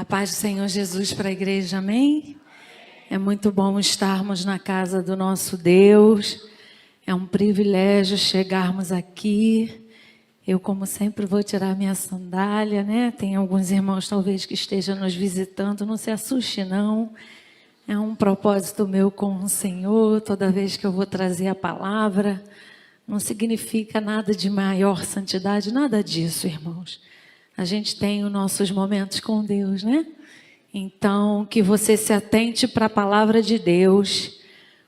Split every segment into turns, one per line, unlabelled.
A paz do Senhor Jesus para a igreja, amém? É muito bom estarmos na casa do nosso Deus. É um privilégio chegarmos aqui. Eu, como sempre, vou tirar minha sandália, né? Tem alguns irmãos, talvez, que estejam nos visitando. Não se assuste, não. É um propósito meu com o Senhor. Toda vez que eu vou trazer a palavra, não significa nada de maior santidade, nada disso, irmãos. A gente tem os nossos momentos com Deus, né? Então, que você se atente para a palavra de Deus.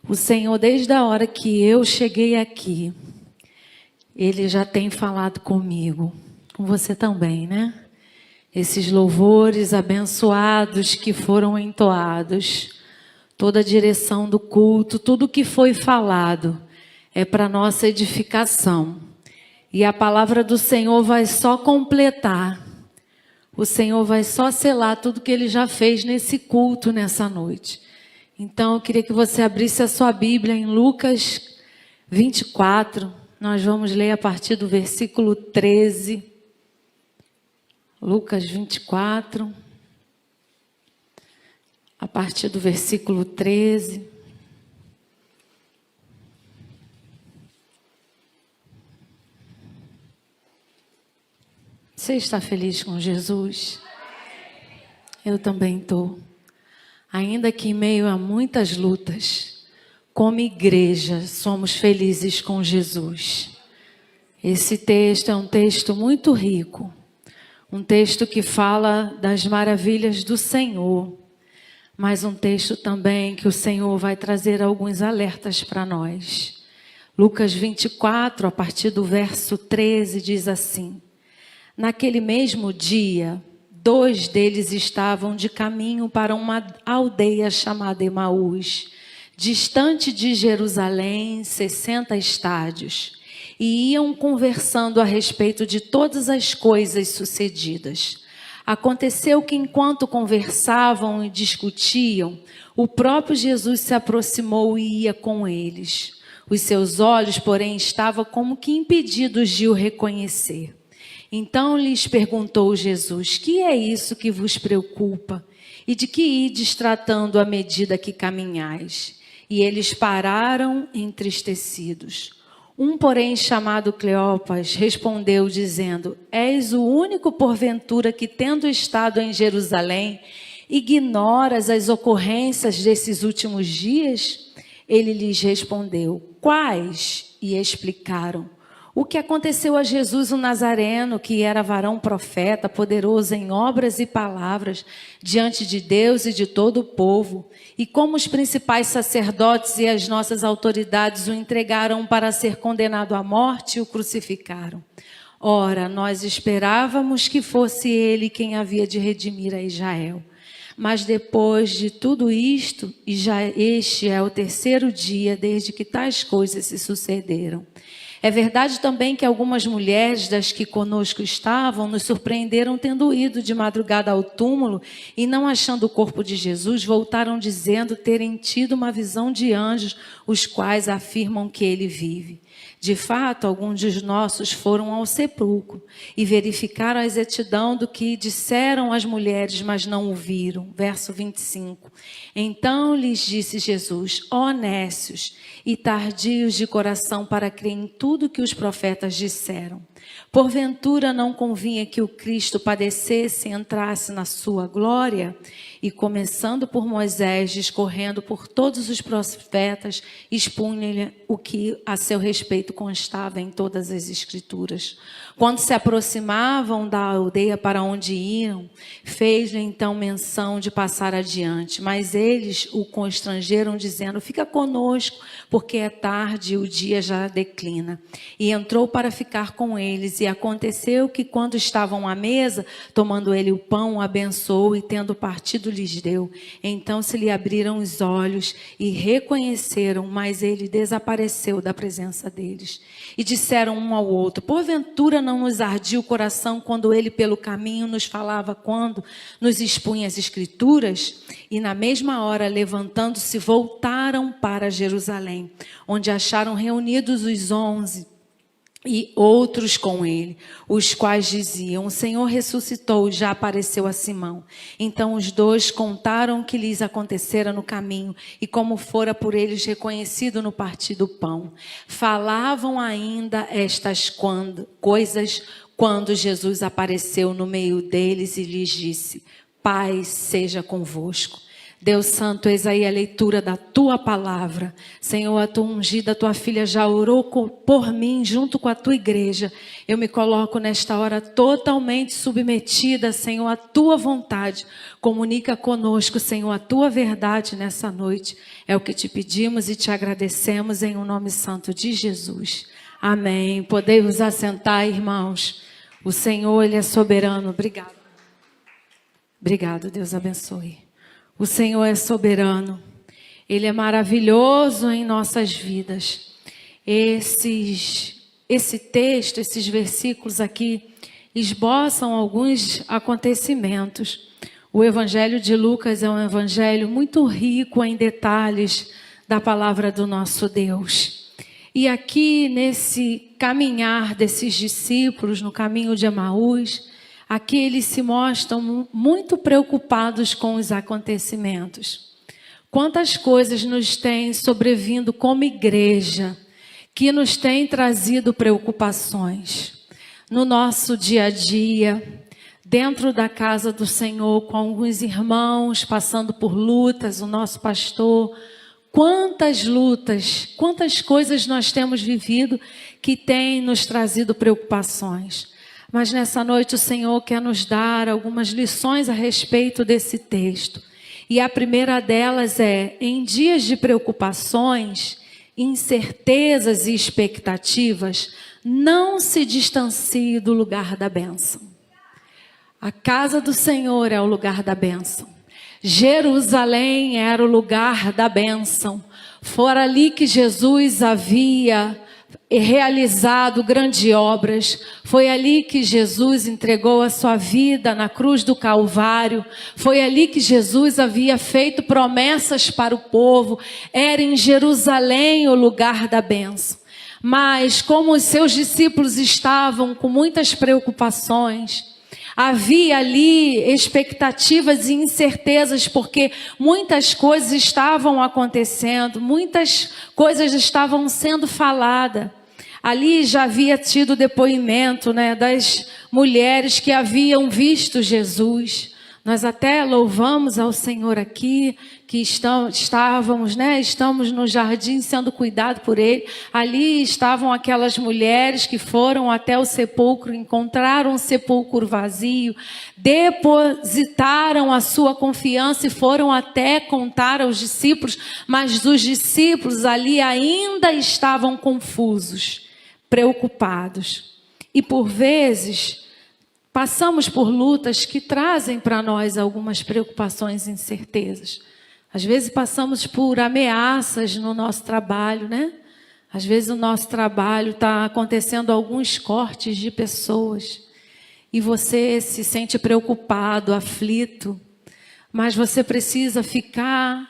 O Senhor, desde a hora que eu cheguei aqui, Ele já tem falado comigo. Com você também, né? Esses louvores abençoados que foram entoados, toda a direção do culto, tudo que foi falado é para nossa edificação. E a palavra do Senhor vai só completar. O Senhor vai só selar tudo que Ele já fez nesse culto, nessa noite. Então, eu queria que você abrisse a sua Bíblia em Lucas 24. Nós vamos ler a partir do versículo 13. Lucas 24. A partir do versículo 13. Você está feliz com Jesus? Eu também estou. Ainda que em meio a muitas lutas, como igreja, somos felizes com Jesus. Esse texto é um texto muito rico. Um texto que fala das maravilhas do Senhor. Mas um texto também que o Senhor vai trazer alguns alertas para nós. Lucas 24, a partir do verso 13, diz assim: Naquele mesmo dia, 2 deles estavam de caminho para uma aldeia chamada Emaús, distante de Jerusalém, 60 estádios, e iam conversando a respeito de todas as coisas sucedidas. Aconteceu que enquanto conversavam e discutiam, o próprio Jesus se aproximou e ia com eles. Os seus olhos, porém, estavam como que impedidos de o reconhecer. Então lhes perguntou Jesus: que é isso que vos preocupa? E de que ides tratando à medida que caminhais? E eles pararam entristecidos. Um, porém, chamado Cleopas, respondeu dizendo: És o único porventura que, tendo estado em Jerusalém, ignoras as ocorrências desses últimos dias? Ele lhes respondeu: Quais? E explicaram o que aconteceu a Jesus o Nazareno, que era varão profeta, poderoso em obras e palavras, diante de Deus e de todo o povo, e como os principais sacerdotes e as nossas autoridades o entregaram para ser condenado à morte e o crucificaram. Ora, nós esperávamos que fosse ele quem havia de redimir a Israel. Mas depois de tudo isto, e já este é o 3º dia desde que tais coisas se sucederam. É verdade também que algumas mulheres das que conosco estavam nos surpreenderam tendo ido de madrugada ao túmulo e não achando o corpo de Jesus, voltaram dizendo terem tido uma visão de anjos, os quais afirmam que ele vive. De fato, alguns dos nossos foram ao sepulcro e verificaram a exatidão do que disseram as mulheres, mas não o viram. Verso 25. Então lhes disse Jesus: ó nécios e tardios de coração para crer em tudo que os profetas disseram. Porventura não convinha que o Cristo padecesse e entrasse na sua glória? E começando por Moisés, discorrendo por todos os profetas, expunha-lhe o que a seu respeito constava em todas as Escrituras. Quando se aproximavam da aldeia para onde iam, fez-lhe então menção de passar adiante. Mas eles o constrangeram, dizendo: fica conosco, porque é tarde e o dia já declina. E entrou para ficar com eles. E aconteceu que, quando estavam à mesa, tomando ele o pão, o abençoou e, tendo partido, lhes deu. Então se lhe abriram os olhos e reconheceram, mas ele desapareceu da presença deles. E disseram um ao outro: porventura não nos ardia o coração quando ele pelo caminho nos falava, quando nos expunha as Escrituras? E na mesma hora, levantando-se, voltaram para Jerusalém, onde acharam reunidos os 11 e outros com ele, os quais diziam: o Senhor ressuscitou e já apareceu a Simão. Então os dois contaram o que lhes acontecera no caminho e como fora por eles reconhecido no partir do pão. Falavam ainda estas coisas quando Jesus apareceu no meio deles e lhes disse: paz seja convosco. Deus Santo, eis aí a leitura da tua palavra. Senhor, a tua ungida, a tua filha já orou por mim junto com a tua igreja. Eu me coloco nesta hora totalmente submetida, Senhor, à tua vontade. Comunica conosco, Senhor, a tua verdade nessa noite. É o que te pedimos e te agradecemos em o nome santo de Jesus. Amém. Podei vos assentar, irmãos. O Senhor, Ele é soberano. Obrigado. Obrigado, Deus abençoe. O Senhor é soberano, Ele é maravilhoso em nossas vidas. Esse texto, esses versículos aqui, esboçam alguns acontecimentos. O Evangelho de Lucas é um evangelho muito rico em detalhes da palavra do nosso Deus. E aqui, nesse caminhar desses discípulos, no caminho de Emaús, aqui eles se mostram muito preocupados com os acontecimentos. Quantas coisas nos têm sobrevindo como igreja, que nos têm trazido preocupações. No nosso dia a dia, dentro da casa do Senhor, com alguns irmãos passando por lutas, o nosso pastor. Quantas lutas, quantas coisas nós temos vivido que têm nos trazido preocupações. Mas nessa noite o Senhor quer nos dar algumas lições a respeito desse texto. E a primeira delas é: em dias de preocupações, incertezas e expectativas, não se distancie do lugar da bênção. A casa do Senhor é o lugar da bênção. Jerusalém era o lugar da bênção. Fora ali que Jesus havia realizado grandes obras. Foi ali que Jesus entregou a sua vida na cruz do Calvário. Foi ali que Jesus havia feito promessas para o povo. Era em Jerusalém o lugar da bênção. Mas como os seus discípulos estavam com muitas preocupações, havia ali expectativas e incertezas, porque muitas coisas estavam acontecendo, muitas coisas estavam sendo faladas. Ali já havia tido depoimento, das mulheres que haviam visto Jesus. Nós até louvamos ao Senhor aqui, que estamos no jardim sendo cuidado por Ele. Ali estavam aquelas mulheres que foram até o sepulcro, encontraram o sepulcro vazio, depositaram a sua confiança e foram até contar aos discípulos, mas os discípulos ali ainda estavam confusos, preocupados. E por vezes passamos por lutas que trazem para nós algumas preocupações e incertezas. Às vezes passamos por ameaças no nosso trabalho, Às vezes no nosso trabalho está acontecendo alguns cortes de pessoas e você se sente preocupado, aflito, mas você precisa ficar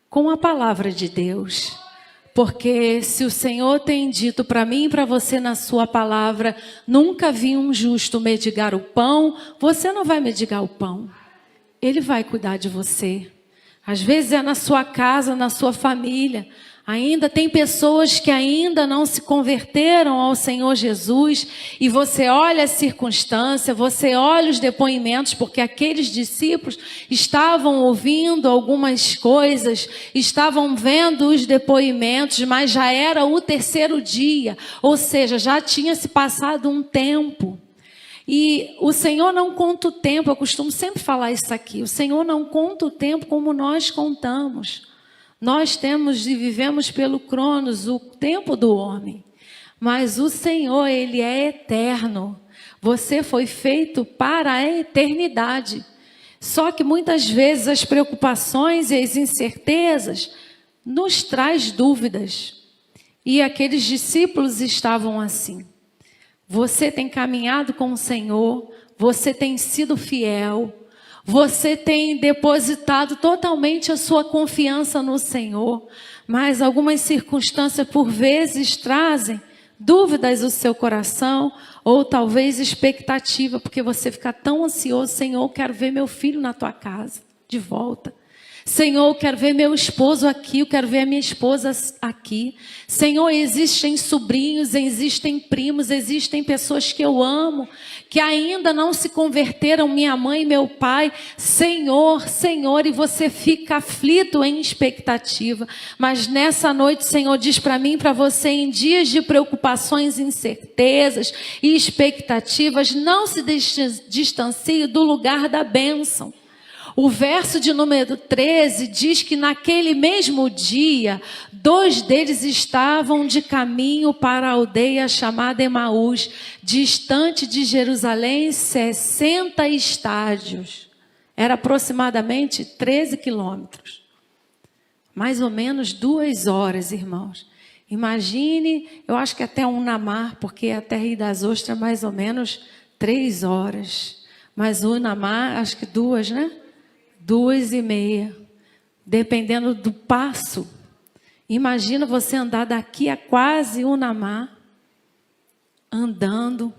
com a palavra de Deus. Porque se o Senhor tem dito para mim e para você na sua palavra: nunca vi um justo mendigar o pão, você não vai mendigar o pão. Ele vai cuidar de você. Às vezes é na sua casa, na sua família. Ainda tem pessoas que ainda não se converteram ao Senhor Jesus. E você olha a circunstância, você olha os depoimentos, porque aqueles discípulos estavam ouvindo algumas coisas, estavam vendo os depoimentos, mas já era o terceiro dia. Ou seja, já tinha se passado um tempo. E o Senhor não conta o tempo, eu costumo sempre falar isso aqui. O Senhor não conta o tempo como nós contamos. Nós temos e vivemos pelo Cronos, o tempo do homem. Mas o Senhor, Ele é eterno. Você foi feito para a eternidade. Só que muitas vezes as preocupações e as incertezas nos traz dúvidas. E aqueles discípulos estavam assim. Você tem caminhado com o Senhor, você tem sido fiel. Você tem depositado totalmente a sua confiança no Senhor, mas algumas circunstâncias por vezes trazem dúvidas no seu coração, ou talvez expectativa, porque você fica tão ansioso. Senhor, eu quero ver meu filho na tua casa, de volta. Senhor, eu quero ver meu esposo aqui, eu quero ver a minha esposa aqui. Senhor, existem sobrinhos, existem primos, existem pessoas que eu amo, que ainda não se converteram, minha mãe e meu pai. Senhor, Senhor, e você fica aflito em expectativa. Mas nessa noite, Senhor, diz para mim e para você, em dias de preocupações, incertezas e expectativas, não se distancie do lugar da bênção. O verso de número 13 diz que naquele mesmo dia, 2 deles estavam de caminho para a aldeia chamada Emaús, distante de Jerusalém 60 estádios. Era aproximadamente 13 quilômetros. Mais ou menos 2 horas, irmãos. Imagine, eu acho que até Unamar, porque até Rio das Ostras mais ou menos 3 horas. Mas Unamar, acho que 2, né? 2h30, dependendo do passo. Imagina você andar daqui a quase Unamar, andando,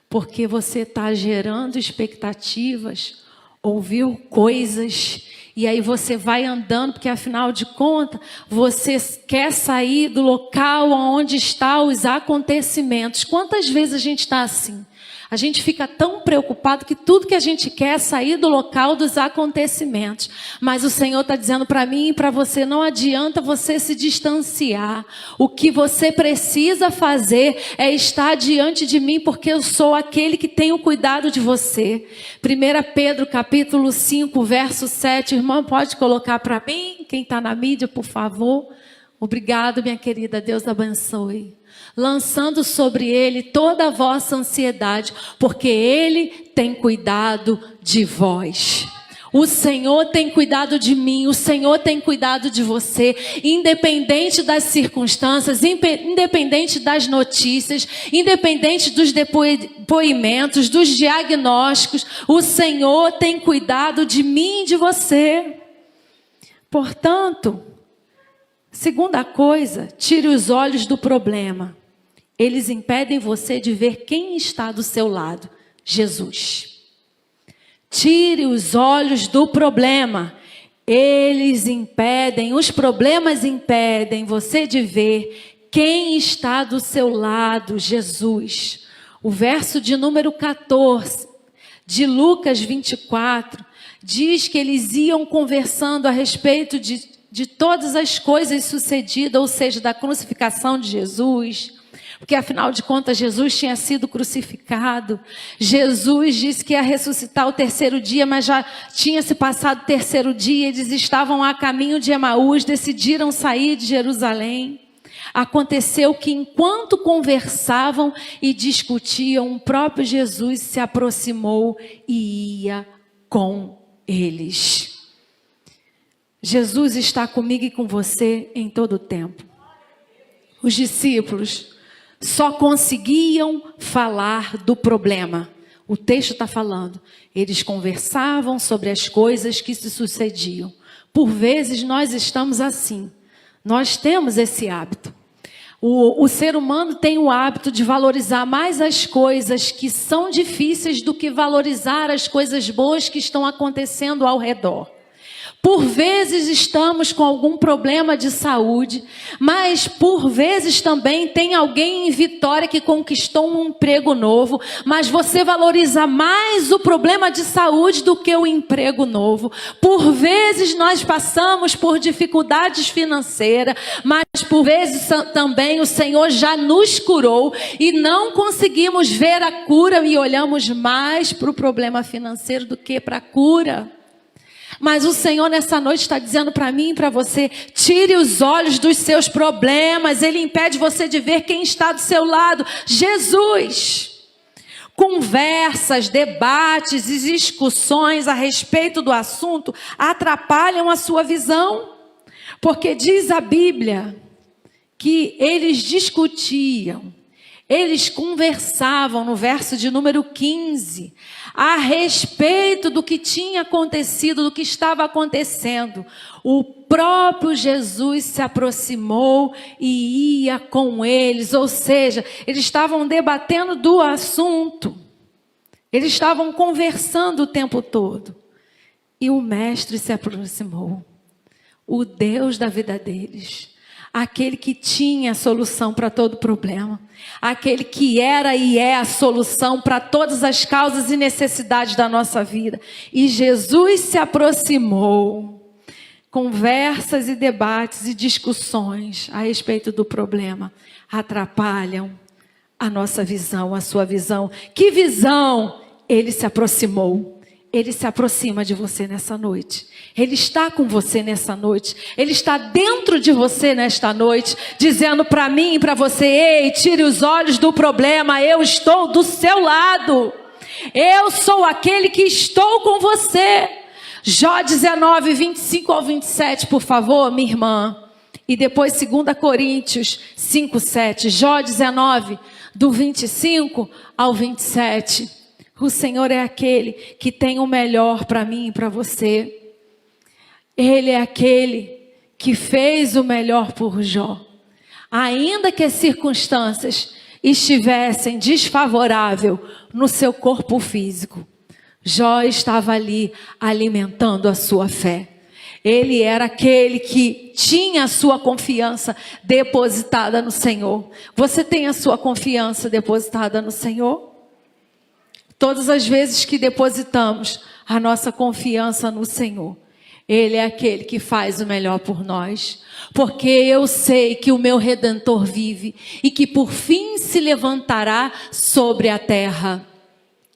porque você está gerando expectativas, ouviu coisas, e aí você vai andando, porque afinal de contas, você quer sair do local onde estão os acontecimentos. Quantas vezes a gente está assim? A gente fica tão preocupado que tudo que a gente quer é sair do local dos acontecimentos. Mas o Senhor está dizendo para mim e para você, não adianta você se distanciar. O que você precisa fazer é estar diante de mim, porque eu sou aquele que tenho cuidado de você. 1 Pedro capítulo 5, verso 7. Irmão, pode colocar para mim? Quem está na mídia, por favor. Obrigado, minha querida. Deus abençoe. Lançando sobre ele toda a vossa ansiedade, porque ele tem cuidado de vós. O Senhor tem cuidado de mim, o Senhor tem cuidado de você, independente das circunstâncias, independente das notícias, independente dos depoimentos, dos diagnósticos, o Senhor tem cuidado de mim e de você. Portanto, segunda coisa, tire os olhos do problema. Eles impedem você de ver quem está do seu lado, Jesus. Tire os olhos do problema. Os problemas impedem você de ver quem está do seu lado, Jesus. O verso de número 14, de Lucas 24, diz que eles iam conversando a respeito de todas as coisas sucedidas, ou seja, da crucificação de Jesus. Porque afinal de contas Jesus tinha sido crucificado. Jesus disse que ia ressuscitar o 3º dia, mas já tinha se passado o 3º dia. Eles estavam a caminho de Emaús, decidiram sair de Jerusalém. Aconteceu que enquanto conversavam e discutiam, o próprio Jesus se aproximou e ia com eles. Jesus está comigo e com você em todo o tempo. Os discípulos só conseguiam falar do problema. O texto está falando. Eles conversavam sobre as coisas que se sucediam. Por vezes nós estamos assim. Nós temos esse hábito. O ser humano tem o hábito de valorizar mais as coisas que são difíceis do que valorizar as coisas boas que estão acontecendo ao redor. Por vezes estamos com algum problema de saúde, mas por vezes também tem alguém em Vitória que conquistou um emprego novo, mas você valoriza mais o problema de saúde do que o emprego novo. Por vezes nós passamos por dificuldades financeiras, mas por vezes também o Senhor já nos curou e não conseguimos ver a cura e olhamos mais para o problema financeiro do que para a cura. Mas o Senhor nessa noite está dizendo para mim e para você, tire os olhos dos seus problemas, Ele impede você de ver quem está do seu lado, Jesus. Conversas, debates e discussões a respeito do assunto atrapalham a sua visão, porque diz a Bíblia que eles discutiam, Eles conversavam no verso de número 15 a respeito do que tinha acontecido, do que estava acontecendo. O próprio Jesus se aproximou e ia com eles, ou seja, eles estavam debatendo do assunto. Eles estavam conversando o tempo todo. E o mestre se aproximou. O Deus da vida deles. Aquele que tinha a solução para todo problema. Aquele que era e é a solução para todas as causas e necessidades da nossa vida. E Jesus se aproximou. Conversas e debates e discussões a respeito do problema atrapalham a nossa visão, a sua visão. Que visão? Ele se aproximou. Ele se aproxima de você nessa noite. Ele está com você nessa noite. Ele está dentro de você nesta noite, dizendo para mim e para você: ei, tire os olhos do problema, eu estou do seu lado. Eu sou aquele que estou com você. Jó 19, 25 ao 27, por favor, minha irmã. E depois 2 Coríntios 5, 7. Jó 19, do 25 ao 27. O Senhor é aquele que tem o melhor para mim e para você. Ele é aquele que fez o melhor por Jó. Ainda que as circunstâncias estivessem desfavoráveis no seu corpo físico, Jó estava ali alimentando a sua fé. Ele era aquele que tinha a sua confiança depositada no Senhor. Você tem a sua confiança depositada no Senhor? Todas as vezes que depositamos a nossa confiança no Senhor, Ele é aquele que faz o melhor por nós. Porque eu sei que o meu Redentor vive e que por fim se levantará sobre a terra.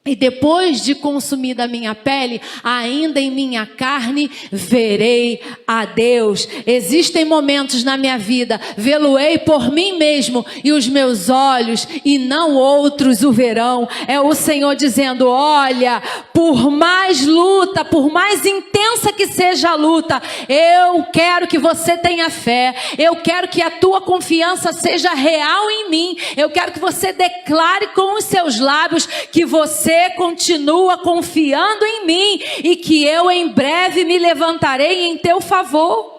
E depois de consumida a minha pele, ainda em minha carne, verei a Deus. Existem momentos na minha vida, vê-lo-ei por mim mesmo, e os meus olhos, e não outros o verão. É o Senhor dizendo: olha, por mais luta, por mais intensa que seja a luta, eu quero que você tenha fé. Eu quero que a tua confiança seja real em mim. Eu quero que você declare com os seus lábios que você continua confiando em mim e que eu em breve me levantarei em teu favor.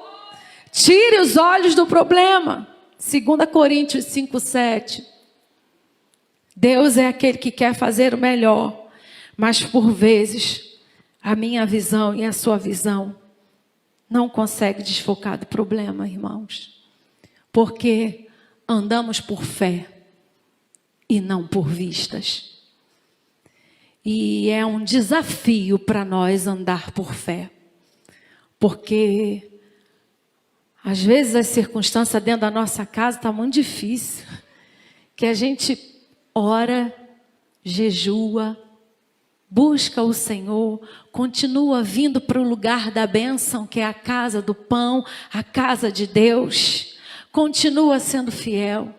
Tire os olhos do problema. 2 Coríntios 5, 7. Deus é aquele que quer fazer o melhor, mas por vezes a minha visão e a sua visão não consegue desfocar do problema, irmãos, porque andamos por fé e não por vistas. E é um desafio para nós andar por fé. Porque às vezes a circunstância dentro da nossa casa está muito difícil. Que a gente ora, jejua, busca o Senhor, continua vindo para o lugar da bênção, que é a casa do pão, a casa de Deus. Continua sendo fiel.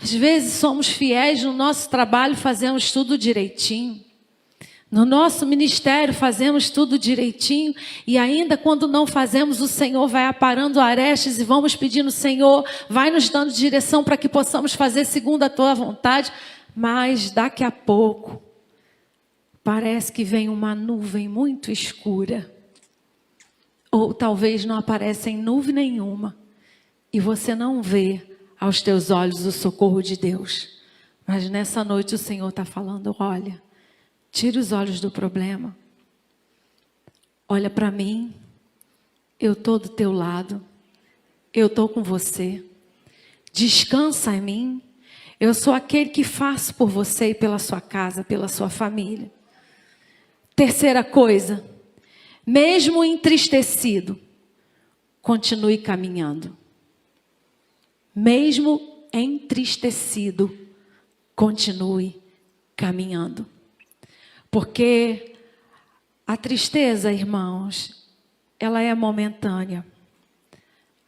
Às vezes somos fiéis no nosso trabalho, fazemos tudo direitinho. No nosso ministério fazemos tudo direitinho e ainda quando não fazemos, o Senhor vai aparando arestas e vamos pedindo: Senhor, vai nos dando direção para que possamos fazer segundo a tua vontade. Mas daqui a pouco, parece que vem uma nuvem muito escura. Ou talvez não apareça em nuvem nenhuma e você não vê aos teus olhos o socorro de Deus. Mas nessa noite o Senhor está falando: olha, tira os olhos do problema. Olha para mim. Eu estou do teu lado. Eu estou com você. Descansa em mim. Eu sou aquele que faço por você e pela sua casa, pela sua família. Terceira coisa. Mesmo entristecido, continue caminhando. Mesmo entristecido, continue caminhando. Porque a tristeza, irmãos, ela é momentânea.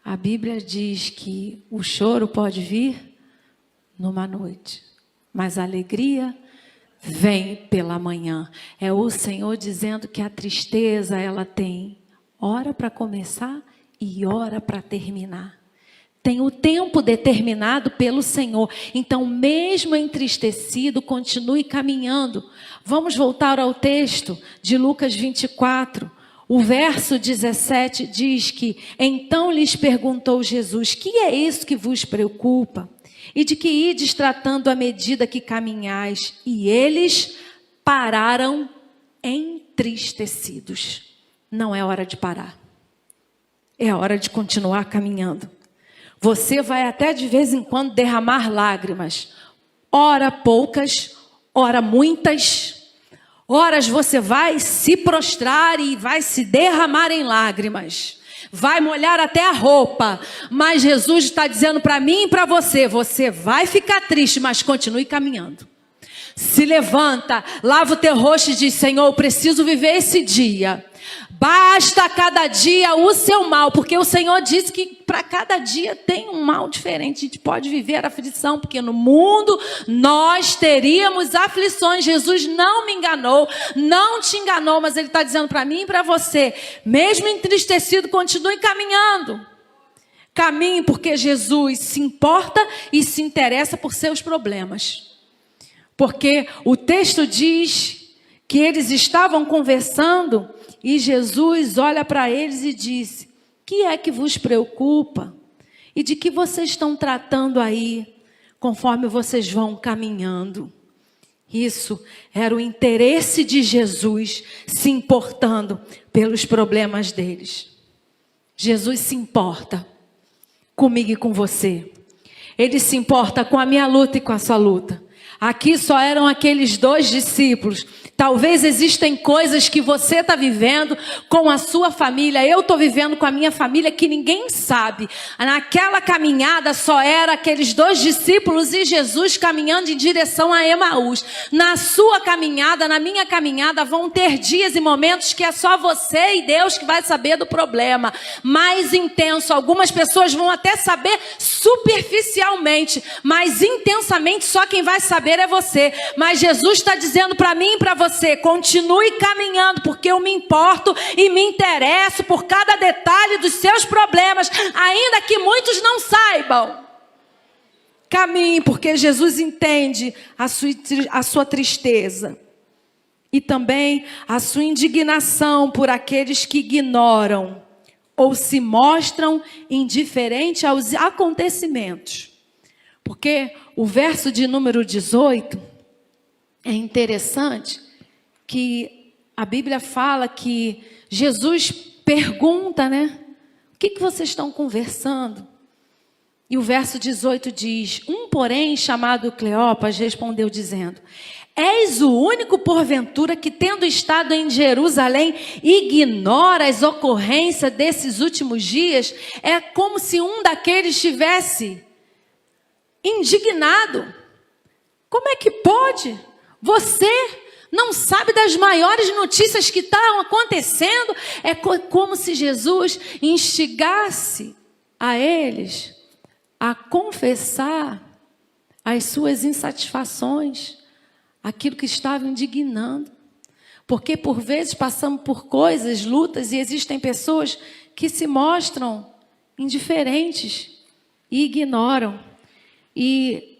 A Bíblia diz que o choro pode vir numa noite, mas a alegria vem pela manhã. É o Senhor dizendo que a tristeza, ela tem hora para começar e hora para terminar. Tem o tempo determinado pelo Senhor. Então, mesmo entristecido, continue caminhando. Vamos voltar ao texto de Lucas 24. O verso 17 diz que: então lhes perguntou Jesus: que é isso que vos preocupa? E de que ides tratando à medida que caminhais? E eles pararam entristecidos. Não é hora de parar. É hora de continuar caminhando. Você vai até de vez em quando derramar lágrimas. Ora poucas, ora muitas. Horas você vai se prostrar e vai se derramar em lágrimas. Vai molhar até a roupa. Mas Jesus está dizendo para mim e para você: você vai ficar triste, mas continue caminhando. Se levanta, lava o teu rosto e diz: Senhor, eu preciso viver esse dia. Basta cada dia o seu mal, porque o Senhor disse que para cada dia tem um mal diferente. A gente pode viver aflição, porque no mundo nós teríamos aflições. Jesus não me enganou, não te enganou, mas Ele está dizendo para mim e para você: mesmo entristecido, continue caminhando. Caminhe, porque Jesus se importa e se interessa por seus problemas. Porque o texto diz que eles estavam conversando e Jesus olha para eles e disse: que é que vos preocupa? E de que vocês estão tratando aí, conforme vocês vão caminhando? Isso era o interesse de Jesus, se importando pelos problemas deles. Jesus se importa comigo e com você. Ele se importa com a minha luta e com a sua luta. Aqui só eram aqueles 2 discípulos. Talvez existem coisas que você está vivendo com a sua família. Eu estou vivendo com a minha família que ninguém sabe. Naquela caminhada só eram aqueles 2 discípulos e Jesus caminhando em direção a Emaús. Na sua caminhada, na minha caminhada, vão ter dias e momentos que é só você e Deus que vai saber do problema. Mais intenso. Algumas pessoas vão até saber superficialmente, mas intensamente só quem vai saber é você. Mas Jesus está dizendo para mim e para você: continue caminhando, porque eu me importo e me interesso por cada detalhe dos seus problemas, ainda que muitos não saibam. Caminhe, porque Jesus entende a sua tristeza e também a sua indignação por aqueles que ignoram ou se mostram indiferentes aos acontecimentos. Porque o verso de número 18 é interessante, que a Bíblia fala que Jesus pergunta, né? O que vocês estão conversando? E o verso 18 diz: um, porém, chamado Cleopas, respondeu dizendo: és o único porventura que, tendo estado em Jerusalém, ignora as ocorrências desses últimos dias? É como se um daqueles estivesse indignado. Como é que pode? Você não sabe das maiores notícias que estão acontecendo? É como se Jesus instigasse a eles a confessar as suas insatisfações, aquilo que estava indignando. Porque por vezes passamos por coisas, lutas, e existem pessoas que se mostram indiferentes e ignoram. E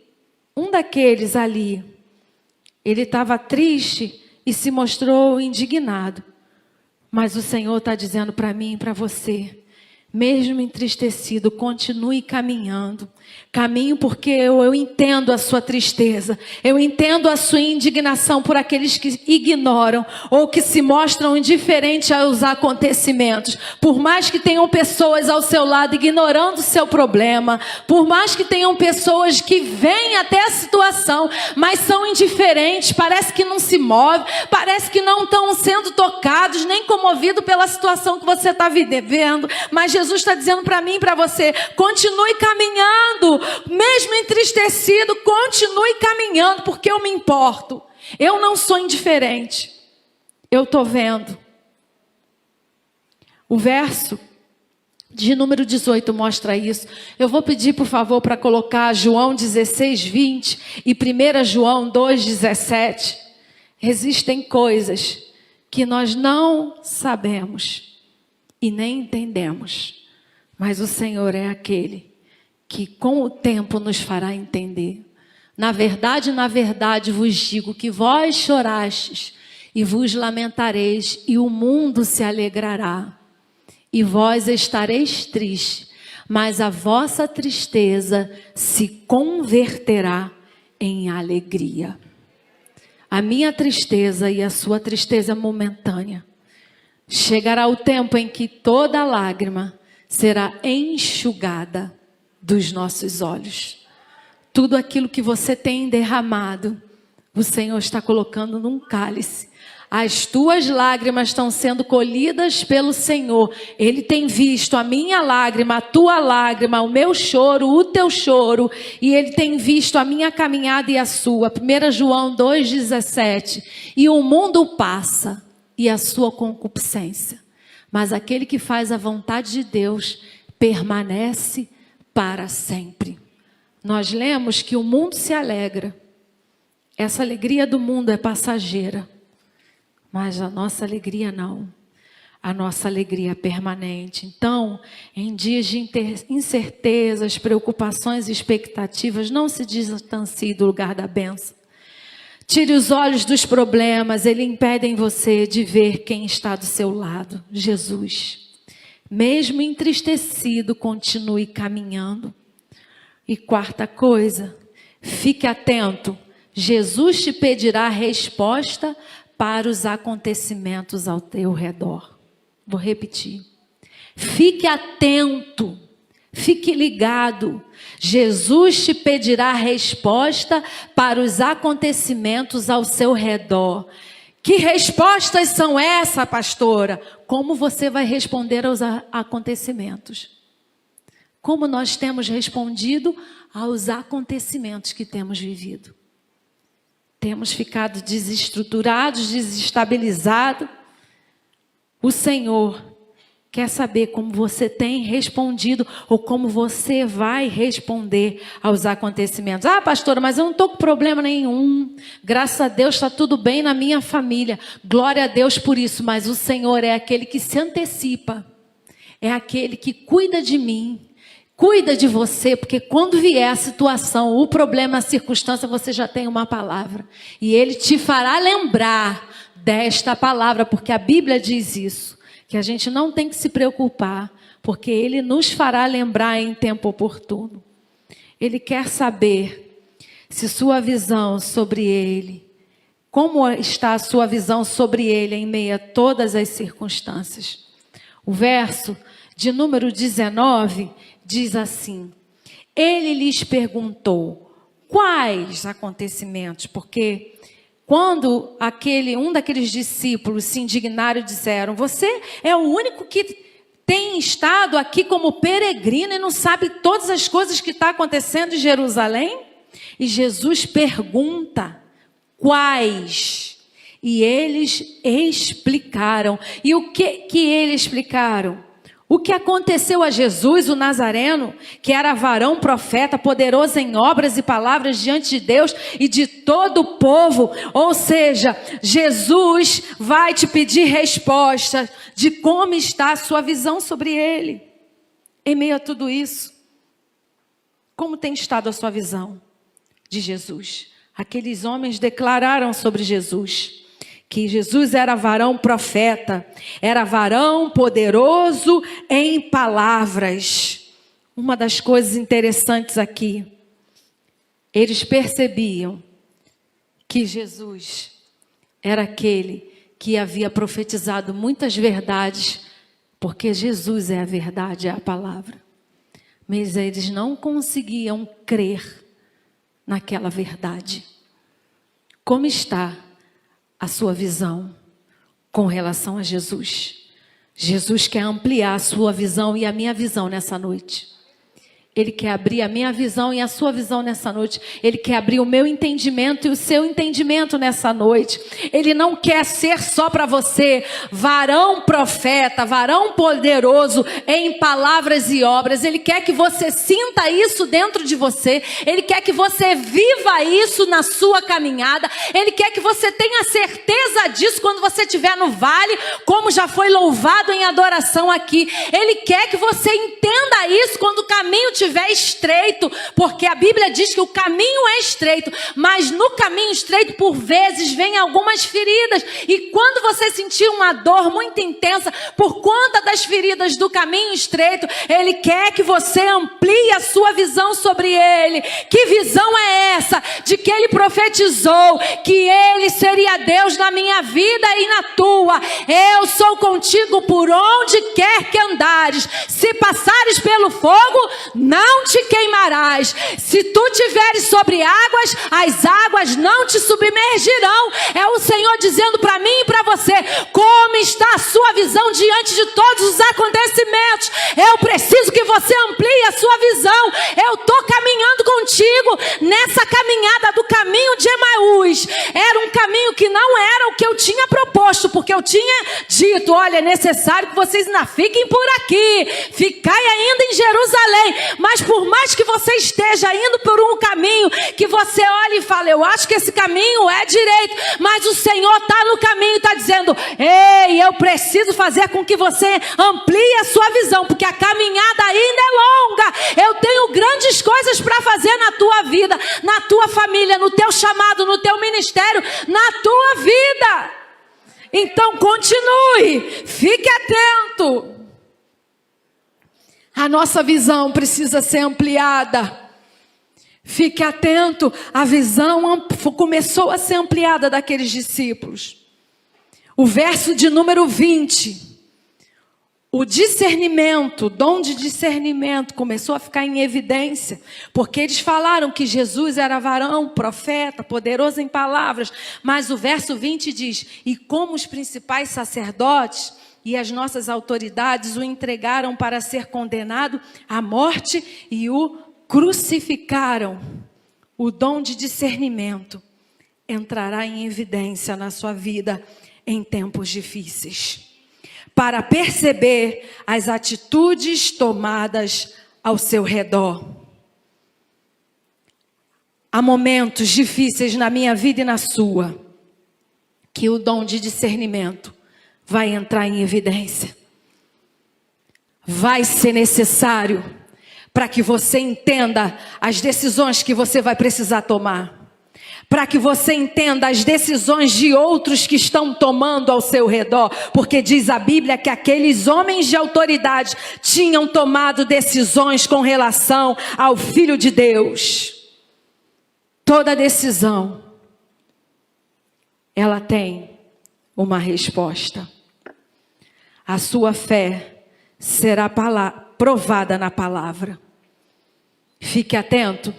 um daqueles ali, ele estava triste e se mostrou indignado. Mas o Senhor está dizendo para mim e para você: mesmo entristecido, continue caminhando. Caminho, porque eu entendo a sua tristeza. Eu entendo a sua indignação por aqueles que ignoram ou que se mostram indiferentes aos acontecimentos. Por mais que tenham pessoas ao seu lado ignorando o seu problema, por mais que tenham pessoas que veem até a situação, mas são indiferentes, parece que não se movem, parece que não estão sendo tocados, nem comovidos pela situação que você está vivendo. Mas Jesus está dizendo para mim e para você: continue caminhando. Mesmo entristecido, continue caminhando, porque eu me importo. Eu não sou indiferente. Eu estou vendo. O verso de número 18 mostra isso. Eu vou pedir, por favor, para colocar João 16:20 e 1 João 2:17. Existem coisas que nós não sabemos e nem entendemos, mas o Senhor é aquele que com o tempo nos fará entender. Na verdade, vos digo que vós chorastes e vos lamentareis, e o mundo se alegrará. E vós estareis tristes, mas a vossa tristeza se converterá em alegria. A minha tristeza e a sua tristeza momentânea. Chegará o tempo em que toda lágrima será enxugada dos nossos olhos. Tudo aquilo que você tem derramado, o Senhor está colocando num cálice. As tuas lágrimas estão sendo colhidas pelo Senhor. Ele tem visto a minha lágrima, a tua lágrima, o meu choro, o teu choro. E Ele tem visto a minha caminhada e a sua. 1 João 2,17. E o mundo passa e a sua concupiscência. Mas aquele que faz a vontade de Deus permanece para sempre. Nós lemos que o mundo se alegra. Essa alegria do mundo é passageira. Mas a nossa alegria não. A nossa alegria é permanente. Então, em dias de incertezas, preocupações e expectativas, não se distancie do lugar da bênção. Tire os olhos dos problemas, eles impedem você de ver quem está do seu lado, Jesus. Mesmo entristecido, continue caminhando. E quarta coisa, fique atento. Jesus te pedirá resposta para os acontecimentos ao teu redor. Vou repetir. Fique atento, fique ligado. Jesus te pedirá resposta para os acontecimentos ao seu redor. Que respostas são essas, pastora? Como você vai responder aos acontecimentos? Como nós temos respondido aos acontecimentos que temos vivido? Temos ficado desestruturados, desestabilizados. O Senhor quer saber como você tem respondido ou como você vai responder aos acontecimentos. Ah, pastora, mas eu não estou com problema nenhum. Graças a Deus está tudo bem na minha família. Glória a Deus por isso. Mas o Senhor é aquele que se antecipa. É aquele que cuida de mim. Cuida de você, porque quando vier a situação, o problema, a circunstância, você já tem uma palavra. E Ele te fará lembrar desta palavra, porque a Bíblia diz isso. Que a gente não tem que se preocupar, porque Ele nos fará lembrar em tempo oportuno. Ele quer saber se sua visão sobre Ele, como está a sua visão sobre Ele em meio a todas as circunstâncias. O verso de número 19 diz assim: Ele lhes perguntou, quais acontecimentos? Porque quando um daqueles discípulos se indignaram e disseram, você é o único que tem estado aqui como peregrino e não sabe todas as coisas que estão acontecendo em Jerusalém? E Jesus pergunta, quais? E eles explicaram. E o que eles explicaram? O que aconteceu a Jesus, o Nazareno, que era varão, profeta, poderoso em obras e palavras diante de Deus e de todo o povo. Ou seja, Jesus vai te pedir resposta de como está a sua visão sobre Ele. Em meio a tudo isso, como tem estado a sua visão de Jesus? Aqueles homens declararam sobre Jesus que Jesus era varão profeta, era varão poderoso em palavras. Uma das coisas interessantes aqui, eles percebiam que Jesus era aquele que havia profetizado muitas verdades, porque Jesus é a verdade, é a palavra. Mas eles não conseguiam crer naquela verdade. Como está a sua visão com relação a Jesus? Jesus quer ampliar a sua visão e a minha visão nessa noite. Ele quer abrir a minha visão e a sua visão nessa noite. Ele quer abrir o meu entendimento e o seu entendimento nessa noite. Ele não quer ser só para você varão profeta, varão poderoso em palavras e obras. Ele quer que você sinta isso dentro de você. Ele quer que você viva isso na sua caminhada. Ele quer que você tenha certeza disso quando você estiver no vale, como já foi louvado em adoração aqui. Ele quer que você entenda isso quando o caminho estiver estiver estreito, porque a Bíblia diz que o caminho é estreito, mas no caminho estreito, por vezes, vem algumas feridas. E quando você sentir uma dor muito intensa por conta das feridas do caminho estreito, Ele quer que você amplie a sua visão sobre Ele. Que visão é essa? De que Ele profetizou que Ele seria Deus na minha vida e na tua. Eu sou contigo por onde quer que andares. Se passares pelo fogo, não te queimarás. Se tu tiveres sobre águas, as águas não te submergirão. É o Senhor dizendo para mim e para você: como está a sua visão diante de todos os acontecimentos? Eu preciso que você amplie a sua visão. Eu estou caminhando contigo nessa caminhada do caminho de Emaús. Era um caminho que não era o que eu tinha proposto, porque eu tinha dito: olha, é necessário que vocês ainda fiquem por aqui, ficai ainda em Jerusalém. Mas por mais que você esteja indo por um caminho que você olha e fala: eu acho que esse caminho é direito, mas o Senhor está no caminho e está dizendo: ei, eu preciso fazer com que você amplie a sua visão, porque a caminhada ainda é longa. Eu tenho grandes coisas para fazer na tua vida, na tua família, no teu chamado, no teu ministério, na tua vida. Então continue, fique atento. A nossa visão precisa ser ampliada. Fique atento, a visão começou a ser ampliada daqueles discípulos. O verso de número 20. O discernimento, o dom de discernimento começou a ficar em evidência, porque eles falaram que Jesus era varão, profeta, poderoso em palavras, mas o verso 20 diz: e como os principais sacerdotes e as nossas autoridades o entregaram para ser condenado à morte e o crucificaram. O dom de discernimento entrará em evidência na sua vida em tempos difíceis, para perceber as atitudes tomadas ao seu redor. Há momentos difíceis na minha vida e na sua, que o dom de discernimento vai entrar em evidência. Vai ser necessário para que você entenda as decisões que você vai precisar tomar. Para que você entenda as decisões de outros que estão tomando ao seu redor. Porque diz a Bíblia que aqueles homens de autoridade tinham tomado decisões com relação ao Filho de Deus. Toda decisão, ela tem uma resposta. A sua fé será provada na palavra. Fique atento.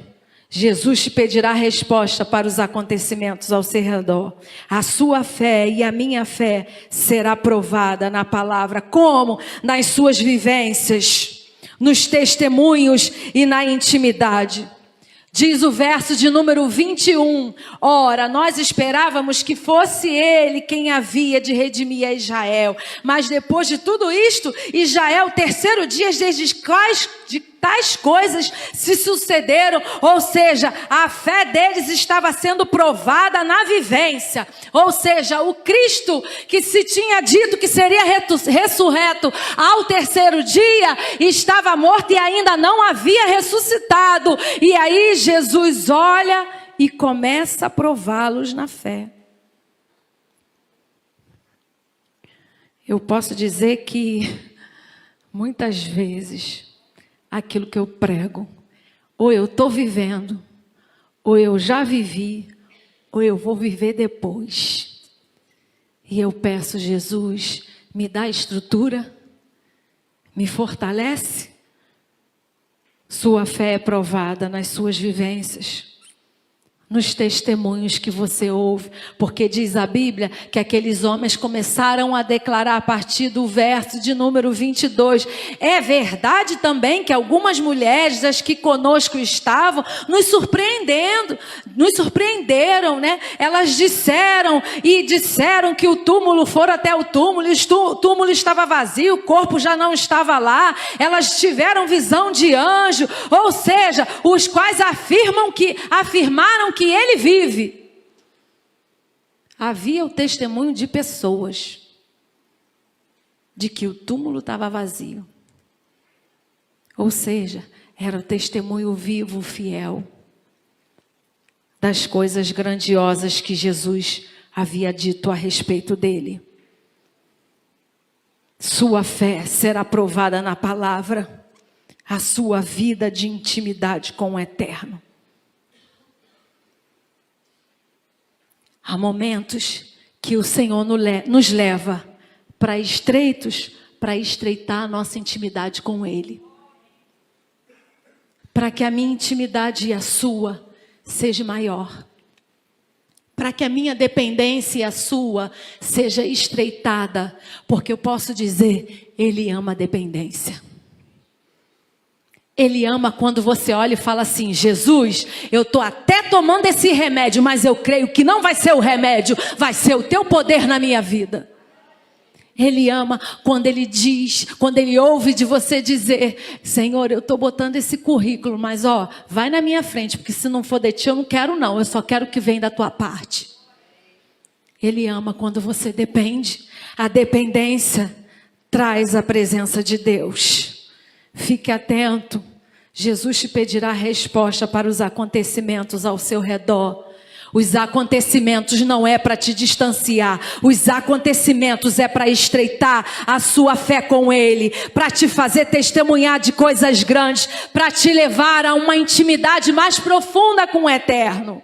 Jesus te pedirá resposta para os acontecimentos ao seu redor. A sua fé e a minha fé será provada na palavra. Como? Nas suas vivências, nos testemunhos e na intimidade. Diz o verso de número 21. Ora, nós esperávamos que fosse Ele quem havia de redimir a Israel. Mas depois de tudo isto, Israel, terceiro dia desde de tais coisas se sucederam, ou seja, a fé deles estava sendo provada na vivência. Ou seja, o Cristo que se tinha dito que seria ressurreto ao terceiro dia, estava morto e ainda não havia ressuscitado. E aí Jesus olha e começa a prová-los na fé. Eu posso dizer que muitas vezes aquilo que eu prego, ou eu estou vivendo, ou eu já vivi, ou eu vou viver depois. E eu peço: Jesus, me dá estrutura, me fortalece. Sua fé é provada nas suas vivências, nos testemunhos que você ouve, porque diz a Bíblia que aqueles homens começaram a declarar a partir do verso de número 22. É verdade também que algumas mulheres, as que conosco estavam, nos surpreenderam, né? Elas disseram que o túmulo foram até o túmulo, o túmulo estava vazio, o corpo já não estava lá. Elas tiveram visão de anjo, ou seja, os quais afirmaram que ele vive. Havia o testemunho de pessoas de que o túmulo estava vazio. Ou seja, era o testemunho vivo, fiel, das coisas grandiosas que Jesus havia dito a respeito dele. Sua fé será provada na palavra, a sua vida de intimidade com o Eterno. Há momentos que o Senhor nos leva para estreitos, para estreitar a nossa intimidade com Ele. Para que a minha intimidade e a sua seja maior. Para que a minha dependência e a sua seja estreitada. Porque eu posso dizer, Ele ama a dependência. Ele ama quando você olha e fala assim, Jesus, eu estou até tomando esse remédio, mas eu creio que não vai ser o remédio, vai ser o teu poder na minha vida. Ele ama quando ele diz, quando ele ouve de você dizer, Senhor, eu estou botando esse currículo, mas vai na minha frente, porque se não for de ti eu não quero não, eu só quero que venha da tua parte. Ele ama quando você depende. A dependência traz a presença de Deus. Fique atento. Jesus te pedirá resposta para os acontecimentos ao seu redor. Os acontecimentos não é para te distanciar. Os acontecimentos é para estreitar a sua fé com Ele. Para te fazer testemunhar de coisas grandes. Para te levar a uma intimidade mais profunda com o Eterno.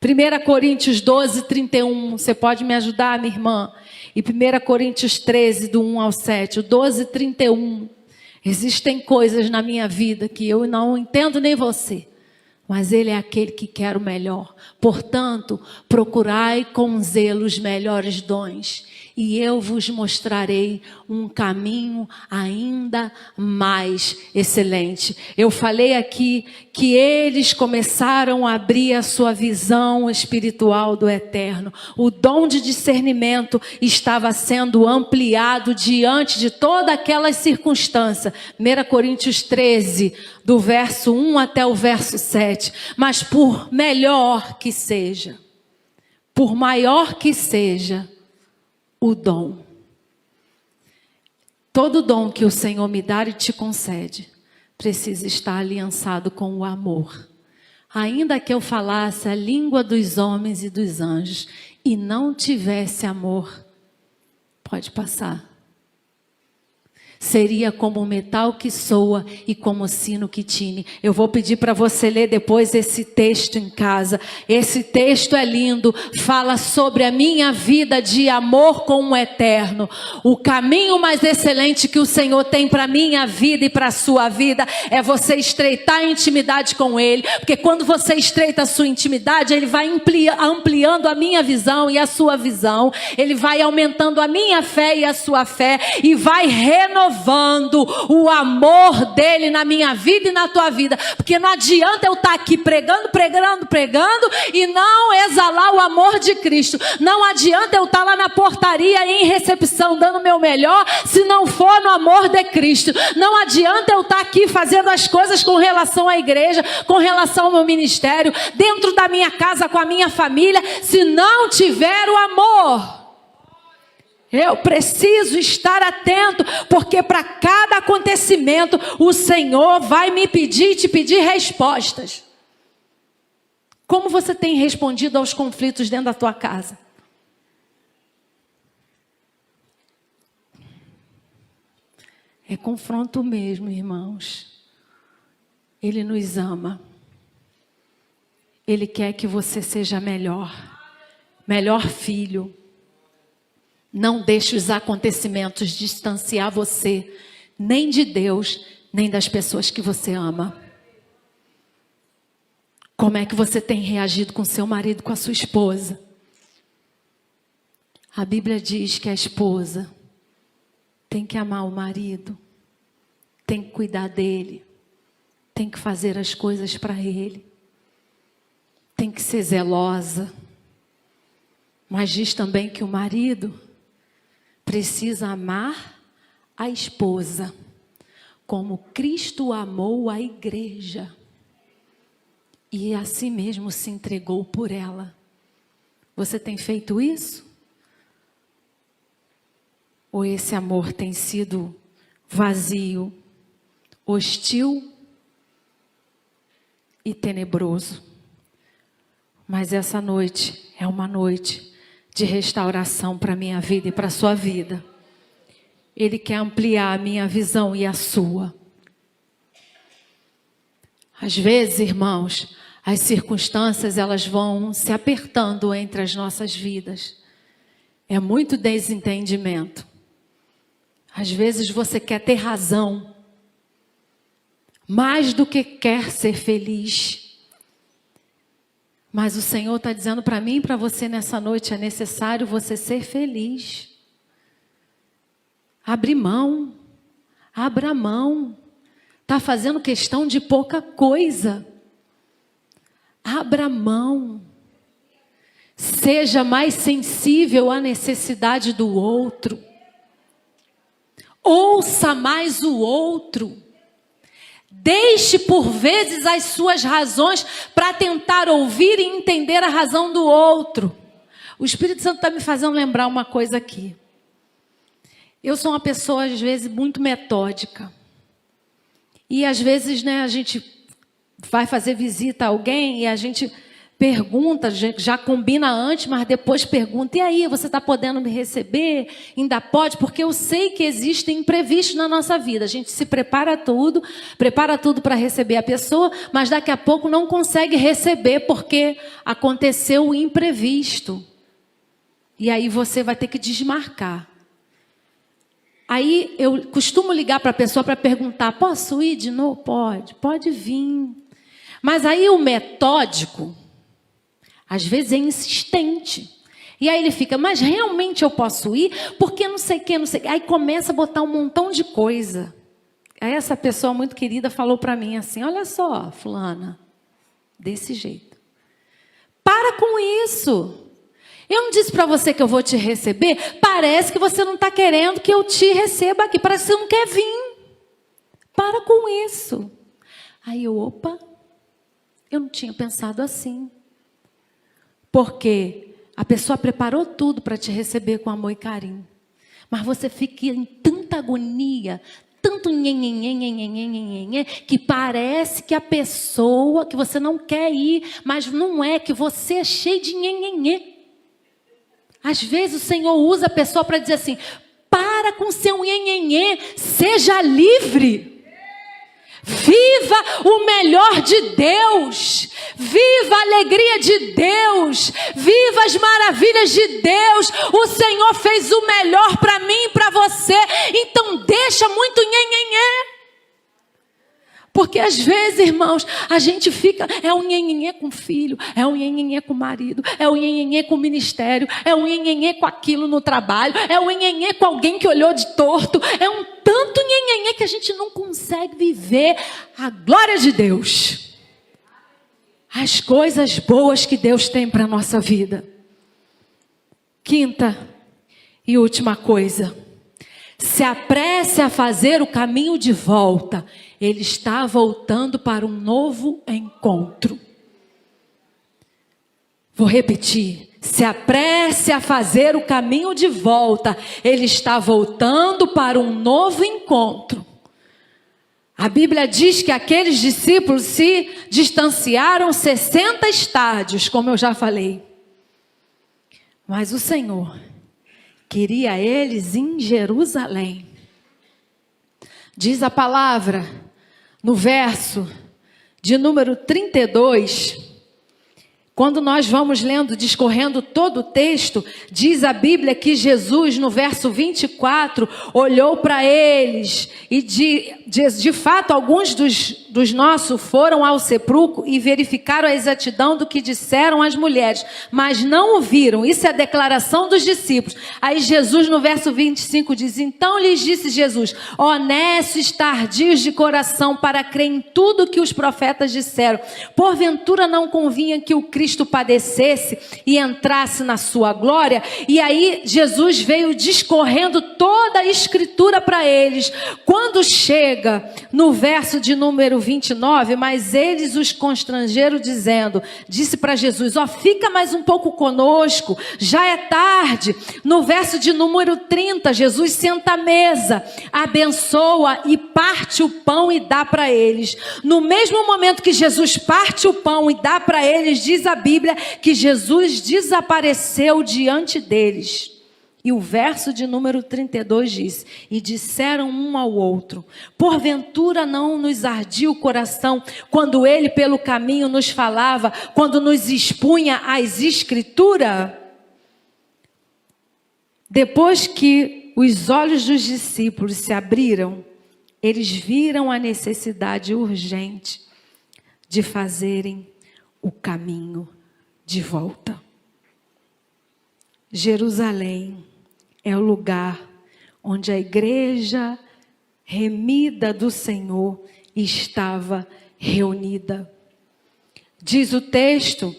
1 Coríntios 12, 31. Você pode me ajudar, minha irmã? E 1 Coríntios 13, do 1 ao 7. O 12, 31. Existem coisas na minha vida que eu não entendo nem você. Mas Ele é aquele que quer o melhor. Portanto, procurai com zelo os melhores dons. E eu vos mostrarei um caminho ainda mais excelente. Eu falei aqui que eles começaram a abrir a sua visão espiritual do Eterno. O dom de discernimento estava sendo ampliado diante de todas aquelas circunstâncias. 1 Coríntios 13, do verso 1 até o verso 7. Mas por melhor que seja, por maior que seja, o dom. Todo dom que o Senhor me dá e te concede, precisa estar aliançado com o amor. Ainda que eu falasse a língua dos homens e dos anjos e não tivesse amor, pode passar. Seria como o metal que soa e como o sino que tine. Eu vou pedir para você ler depois esse texto em casa. Esse texto é lindo. Fala sobre a minha vida de amor com o Eterno. O caminho mais excelente que o Senhor tem para a minha vida e para a sua vida é você estreitar a intimidade com Ele. Porque quando você estreita a sua intimidade, Ele vai ampliando a minha visão e a sua visão. Ele vai aumentando a minha fé e a sua fé. E vai renovando o amor dele na minha vida e na tua vida. Porque não adianta eu estar aqui pregando e não exalar o amor de Cristo. Não adianta eu estar lá na portaria em recepção dando o meu melhor se não for no amor de Cristo. Não adianta eu estar aqui fazendo as coisas com relação à igreja, com relação ao meu ministério, dentro da minha casa com a minha família, se não tiver o amor. Eu preciso estar atento, porque para cada acontecimento o Senhor vai me pedir e te pedir respostas. Como você tem respondido aos conflitos dentro da tua casa? É confronto mesmo, irmãos. Ele nos ama. Ele quer que você seja melhor filho. Não deixe os acontecimentos distanciar você, nem de Deus, nem das pessoas que você ama. Como é que você tem reagido com seu marido, com a sua esposa? A Bíblia diz que a esposa tem que amar o marido, tem que cuidar dele, tem que fazer as coisas para ele, tem que ser zelosa. Mas diz também que o marido precisa amar a esposa como Cristo amou a igreja e assim mesmo se entregou por ela. Você tem feito isso? Ou esse amor tem sido vazio, hostil e tenebroso. Mas essa noite é uma noite de restauração para a minha vida e para a sua vida. Ele quer ampliar a minha visão e a sua. Às vezes, irmãos, as circunstâncias elas vão se apertando entre as nossas vidas. É muito desentendimento. Às vezes você quer ter razão, mais do que quer ser feliz. Mas o Senhor está dizendo para mim e para você nessa noite, é necessário você ser feliz. Abre mão, abra mão. Está fazendo questão de pouca coisa. Abra mão. Seja mais sensível à necessidade do outro. Ouça mais o outro. Deixe por vezes as suas razões para tentar ouvir e entender a razão do outro. O Espírito Santo está me fazendo lembrar uma coisa aqui. Eu sou uma pessoa, às vezes, muito metódica. E, às vezes, né, a gente vai fazer visita a alguém e a gente pergunta, já combina antes, mas depois pergunta, e aí, você está podendo me receber? Ainda pode? Porque eu sei que existem imprevistos na nossa vida. A gente se prepara tudo para receber a pessoa, mas daqui a pouco não consegue receber porque aconteceu o imprevisto. E aí você vai ter que desmarcar. Aí eu costumo ligar para a pessoa para perguntar, posso ir de novo? Pode vir. Mas aí o metódico, às vezes é insistente. E aí ele fica, mas realmente eu posso ir? Porque não sei o que, não sei o que. Aí começa a botar um montão de coisa. Aí essa pessoa muito querida falou para mim assim, olha só, fulana, desse jeito. Para com isso. Eu não disse para você que eu vou te receber? Parece que você não está querendo que eu te receba aqui. Parece que você não quer vir. Para com isso. Aí eu não tinha pensado assim. Porque a pessoa preparou tudo para te receber com amor e carinho. Mas você fica em tanta agonia, tanto nhenhenhenhenhenhenhenhenhen, que parece que a pessoa, que você não quer ir, mas não é, que você é cheio de nhenhenhen. Às vezes o Senhor usa a pessoa para dizer assim, para com seu nhenhenhen, seja livre. Viva o melhor de Deus, viva a alegria de Deus, viva as maravilhas de Deus. O Senhor fez o melhor para mim e para você, então deixa muito nhenhenhê. Porque às vezes, irmãos, a gente fica, é um nhenhenhê com o filho, é um nhenhenhê com o marido, é um nhenhenhê com o ministério, é um nhenhenhê com aquilo no trabalho, é um nhenhenhê com alguém que olhou de torto, é um tanto nhenhenhê que a gente não consegue viver a glória de Deus. As coisas boas que Deus tem para a nossa vida. Quinta e última coisa. Se apresse a fazer o caminho de volta. Ele está voltando para um novo encontro. Vou repetir. Se apresse a fazer o caminho de volta. Ele está voltando para um novo encontro. A Bíblia diz que aqueles discípulos se distanciaram 60 estádios, como eu já falei. Mas o Senhor queria eles em Jerusalém. Diz a palavra, no verso de número 32, quando nós vamos lendo, discorrendo todo o texto, diz a Bíblia que Jesus, no verso 24, olhou para eles e de fato, alguns dos nossos foram ao sepulcro e verificaram a exatidão do que disseram as mulheres, mas não o viram. Isso é a declaração dos discípulos. Aí Jesus, no verso 25, diz, então lhes disse Jesus, honestos, tardios de coração, para crer em tudo que os profetas disseram. Porventura não convinha que o Cristo padecesse e entrasse na sua glória? E aí Jesus veio discorrendo toda a escritura para eles. Quando chega no verso de número 29, mas eles os constrangeram disse para Jesus, fica mais um pouco conosco, já é tarde. No verso de número 30, Jesus senta à mesa, abençoa e parte o pão e dá para eles. No mesmo momento que Jesus parte o pão e dá para eles, diz a Bíblia que Jesus desapareceu diante deles. E o verso de número 32 diz, e disseram um ao outro, porventura não nos ardia o coração, quando ele pelo caminho nos falava, quando nos expunha as escrituras? Depois que os olhos dos discípulos se abriram, eles viram a necessidade urgente de fazerem o caminho de volta. Jerusalém é o lugar onde a igreja remida do Senhor estava reunida. Diz o texto,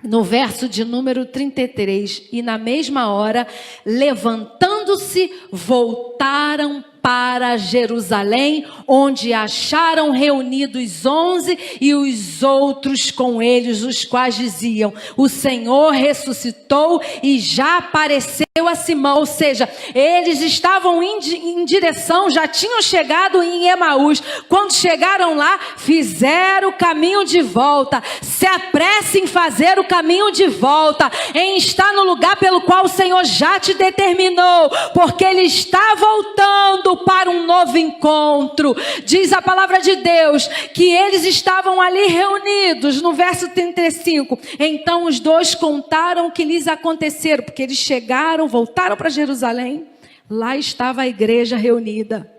no verso de número 33, e na mesma hora, levantando-se, voltaram para Jerusalém, onde acharam reunidos 11 e os outros com eles, os quais diziam, o Senhor ressuscitou e já apareceu a Simão. Ou seja, eles estavam em direção, já tinham chegado em Emaús. Quando chegaram lá, fizeram o caminho de volta. Se apresse em fazer o caminho de volta, em estar no lugar pelo qual o Senhor já te determinou, porque Ele está voltando para um novo encontro. Diz a palavra de Deus que eles estavam ali reunidos, no verso 35. Então os dois contaram o que lhes aconteceram, porque eles chegaram, voltaram para Jerusalém. Lá estava a igreja reunida.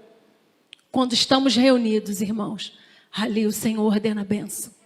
Quando estamos reunidos, irmãos, ali o Senhor ordena a bênção.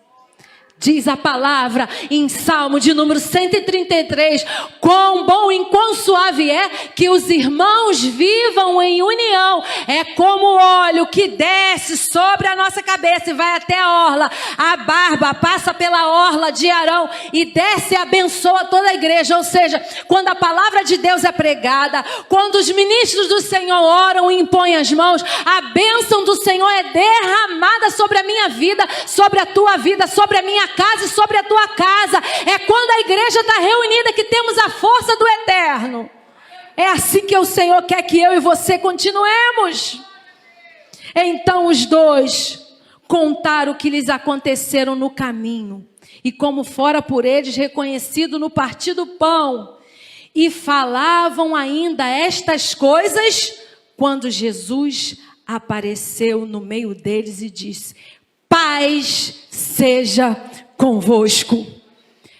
Diz a palavra em Salmo de número 133, quão bom e quão suave é que os irmãos vivam em união. É como o óleo que desce sobre a nossa cabeça e vai até a orla. A barba passa pela orla de Arão e desce e abençoa toda a igreja. Ou seja, quando a palavra de Deus é pregada, quando os ministros do Senhor oram e impõem as mãos, a bênção do Senhor é derramada sobre a minha vida, sobre a tua vida, sobre a minha casa e sobre a tua casa. É quando a igreja está reunida que temos a força do eterno. É assim que o Senhor quer que eu e você continuemos. Então os dois contaram o que lhes aconteceram no caminho, e como fora por eles reconhecido no partir do pão, e falavam ainda estas coisas, quando Jesus apareceu no meio deles e disse, paz seja convosco.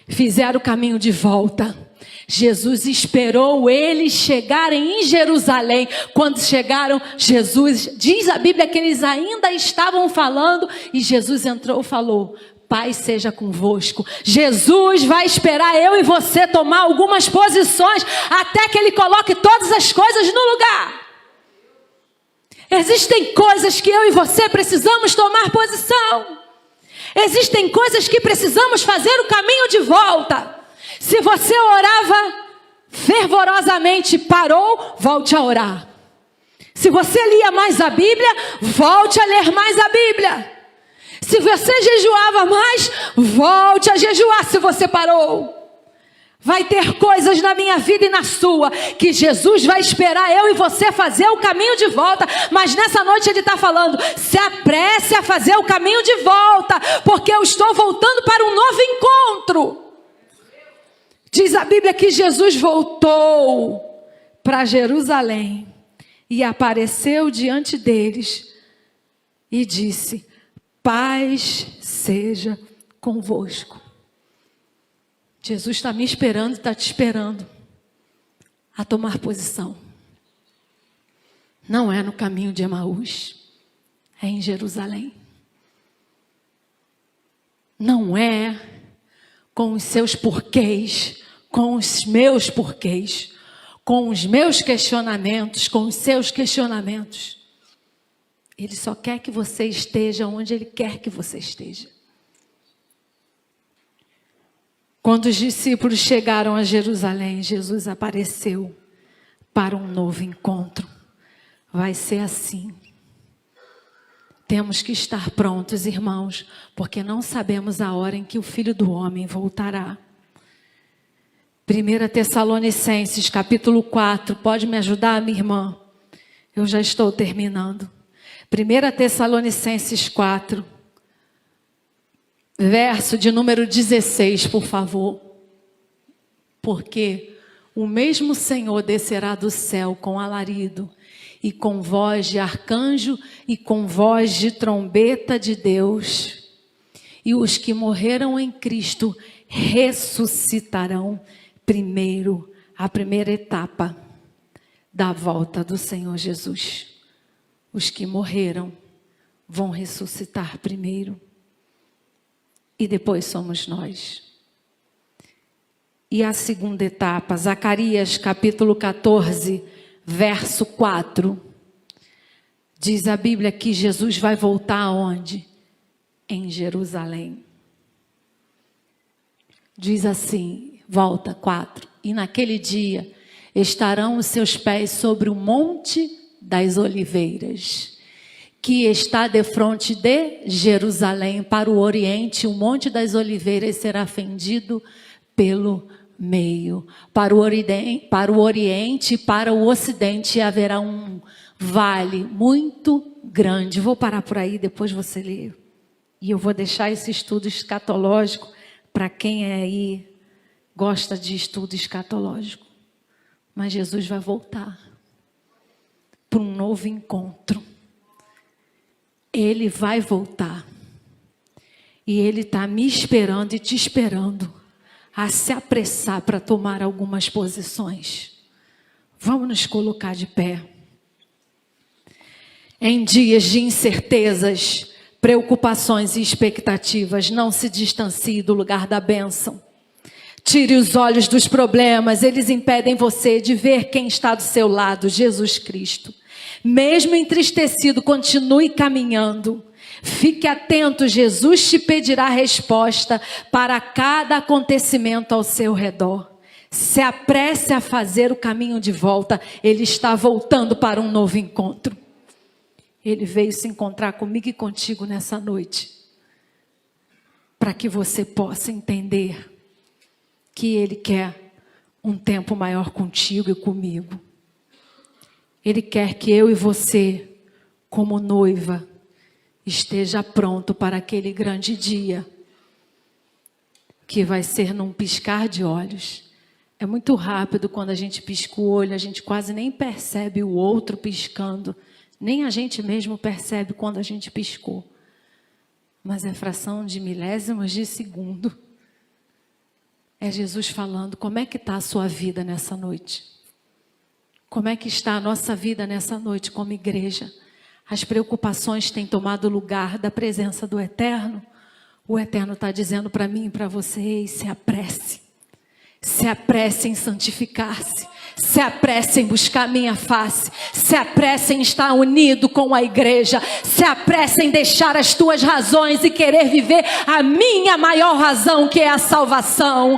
Fizeram o caminho de volta. Jesus esperou eles chegarem em Jerusalém. Quando chegaram, Jesus, diz a Bíblia que eles ainda estavam falando, e Jesus entrou e falou, paz seja convosco. Jesus vai esperar eu e você tomar algumas posições, até que Ele coloque todas as coisas no lugar. Existem coisas que eu e você precisamos tomar posição. Existem coisas que precisamos fazer o caminho de volta. Se você orava fervorosamente, parou, volte a orar. Se você lia mais a Bíblia, volte a ler mais a Bíblia. Se você jejuava mais, volte a jejuar se você parou. Vai ter coisas na minha vida e na sua que Jesus vai esperar eu e você fazer o caminho de volta. Mas nessa noite Ele está falando, se apresse a fazer o caminho de volta, porque eu estou voltando para um novo encontro. Diz a Bíblia que Jesus voltou para Jerusalém e apareceu diante deles e disse, paz seja convosco. Jesus está me esperando, está te esperando a tomar posição. Não é no caminho de Emaús, é em Jerusalém. Não é com os seus porquês, com os meus porquês, com os meus questionamentos, com os seus questionamentos. Ele só quer que você esteja onde Ele quer que você esteja. Quando os discípulos chegaram a Jerusalém, Jesus apareceu para um novo encontro. Vai ser assim. temos que estar prontos, irmãos, porque não sabemos a hora em que o Filho do Homem voltará. 1 Tessalonicenses, capítulo 4, pode me ajudar, minha irmã? Eu já estou terminando. 1 Tessalonicenses 4, verso de número 16, por favor. Porque o mesmo Senhor descerá do céu com alarido, e com voz de arcanjo, e com voz de trombeta de Deus. E os que morreram em Cristo ressuscitarão primeiro, a primeira etapa da volta do Senhor Jesus. Os que morreram vão ressuscitar primeiro. E depois somos nós. E a segunda etapa, Zacarias capítulo 14, verso 4. Diz a Bíblia que Jesus vai voltar aonde? Em Jerusalém. Diz assim, volta 4. E naquele dia estarão os seus pés sobre o monte das oliveiras, que está defronte de Jerusalém para o oriente. O monte das oliveiras será fendido pelo meio. Para o oriente e para o ocidente haverá um vale muito grande. Vou parar por aí, depois você lê. E eu vou deixar esse estudo escatológico para quem aí gosta de estudo escatológico. Mas Jesus vai voltar para um novo encontro. Ele vai voltar. E Ele está me esperando e te esperando a se apressar para tomar algumas posições. Vamos nos colocar de pé. Em dias de incertezas, preocupações e expectativas, não se distancie do lugar da bênção. Tire os olhos dos problemas, eles impedem você de ver quem está do seu lado, Jesus Cristo. Mesmo entristecido, continue caminhando. Fique atento, Jesus te pedirá resposta para cada acontecimento ao seu redor. Se apresse a fazer o caminho de volta, Ele está voltando para um novo encontro. Ele veio se encontrar comigo e contigo nessa noite, para que você possa entender que Ele quer um tempo maior contigo e comigo. Ele quer que eu e você, como noiva, esteja pronto para aquele grande dia, que vai ser num piscar de olhos. É muito rápido quando a gente pisca o olho, a gente quase nem percebe o outro piscando, nem a gente mesmo percebe quando a gente piscou. Mas é fração de milésimos de segundo. É Jesus falando, como é que está a sua vida nessa noite? Como é que está a nossa vida nessa noite como igreja? As preocupações têm tomado lugar da presença do Eterno? O Eterno está dizendo para mim e para vocês, se apresse em santificar-se. Se apresse em buscar a minha face. Se apresse em estar unido com a igreja. Se apresse em deixar as tuas razões e querer viver a minha maior razão, que é a salvação.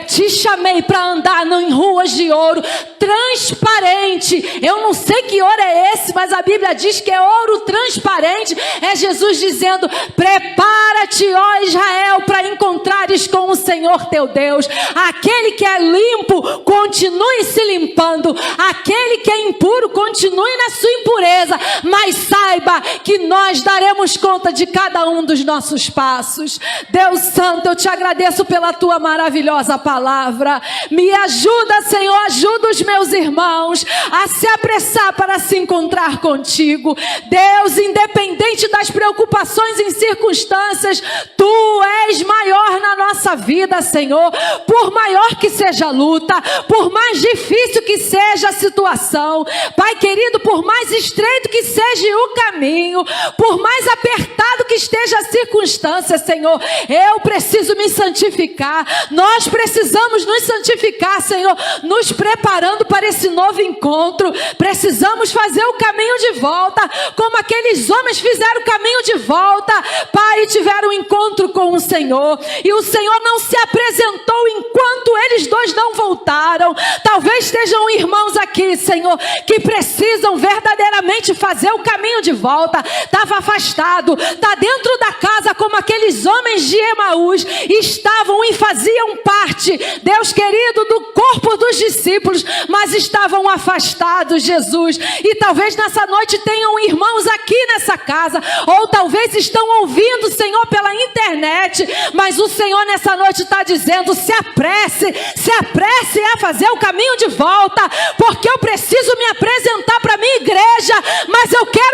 Te chamei para andar em ruas de ouro transparente. Eu não sei que ouro é esse, mas a Bíblia diz que é ouro transparente. É Jesus dizendo, prepara-te, ó Israel, para encontrares com o Senhor teu Deus. Aquele que é limpo, continue se limpando. Aquele que é impuro, continue na sua impureza. Mas saiba que nós daremos conta de cada um dos nossos passos. Deus Santo, eu te agradeço pela tua maravilhosa palavra. Me ajuda, Senhor, ajuda os meus irmãos a se apressar para se encontrar contigo. Deus, independente das preocupações e circunstâncias, tu és maior na nossa vida, Senhor. Por maior que seja a luta, por mais difícil que seja a situação, Pai querido, por mais estreito que seja o caminho, por mais apertado que esteja a circunstância, Senhor, eu preciso me santificar. Nós precisamos nos santificar, Senhor, nos preparando para esse novo encontro. Precisamos fazer o caminho de volta, como aqueles homens fizeram o caminho de volta, Pai, e tiveram um encontro com o Senhor. E o Senhor não se apresentou enquanto eles dois não voltaram. Talvez estejam irmãos aqui, Senhor, que precisam verdadeiramente fazer o caminho de volta. Estava afastado, está dentro da casa como aqueles homens de Emaús estavam e faziam parte, Deus querido, do corpo dos discípulos, mas estavam afastados, Jesus. E talvez nessa noite tenham irmãos aqui nessa casa, ou talvez estão ouvindo, Senhor, pela internet, mas o Senhor nessa noite está dizendo: se apresse a fazer o caminho de volta, porque eu preciso me apresentar para a minha igreja, mas eu quero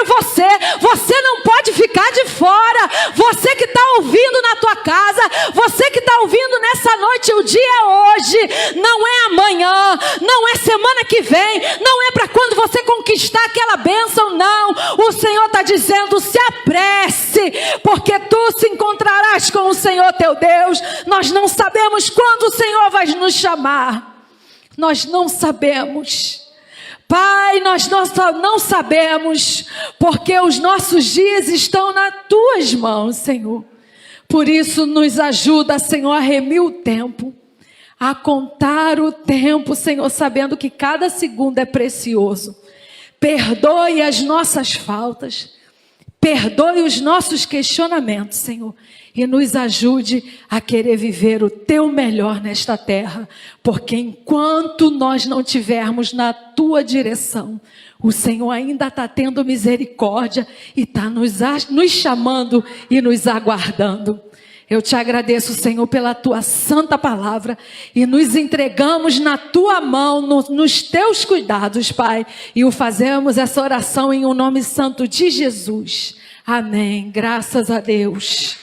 você não pode ficar de fora. Você que está ouvindo na tua casa, você que está ouvindo nessa noite, o dia é hoje, não é amanhã, não é semana que vem, não é para quando você conquistar aquela bênção, não. O Senhor está dizendo: se apresse, porque tu se encontrarás com o Senhor teu Deus. Nós não sabemos quando o Senhor vai nos chamar, nós não sabemos, Pai, nós não sabemos, porque os nossos dias estão nas tuas mãos, Senhor. Por isso nos ajuda, Senhor, a remir o tempo, a contar o tempo, Senhor, sabendo que cada segundo é precioso. Perdoe as nossas faltas, perdoe os nossos questionamentos, Senhor, e nos ajude a querer viver o teu melhor nesta terra, porque enquanto nós não tivermos na tua direção, o Senhor ainda está tendo misericórdia e está nos chamando e nos aguardando. Eu te agradeço, Senhor, pela tua santa palavra, e nos entregamos na tua mão, nos teus cuidados, Pai, e o fazemos essa oração em o nome santo de Jesus. Amém. Graças a Deus.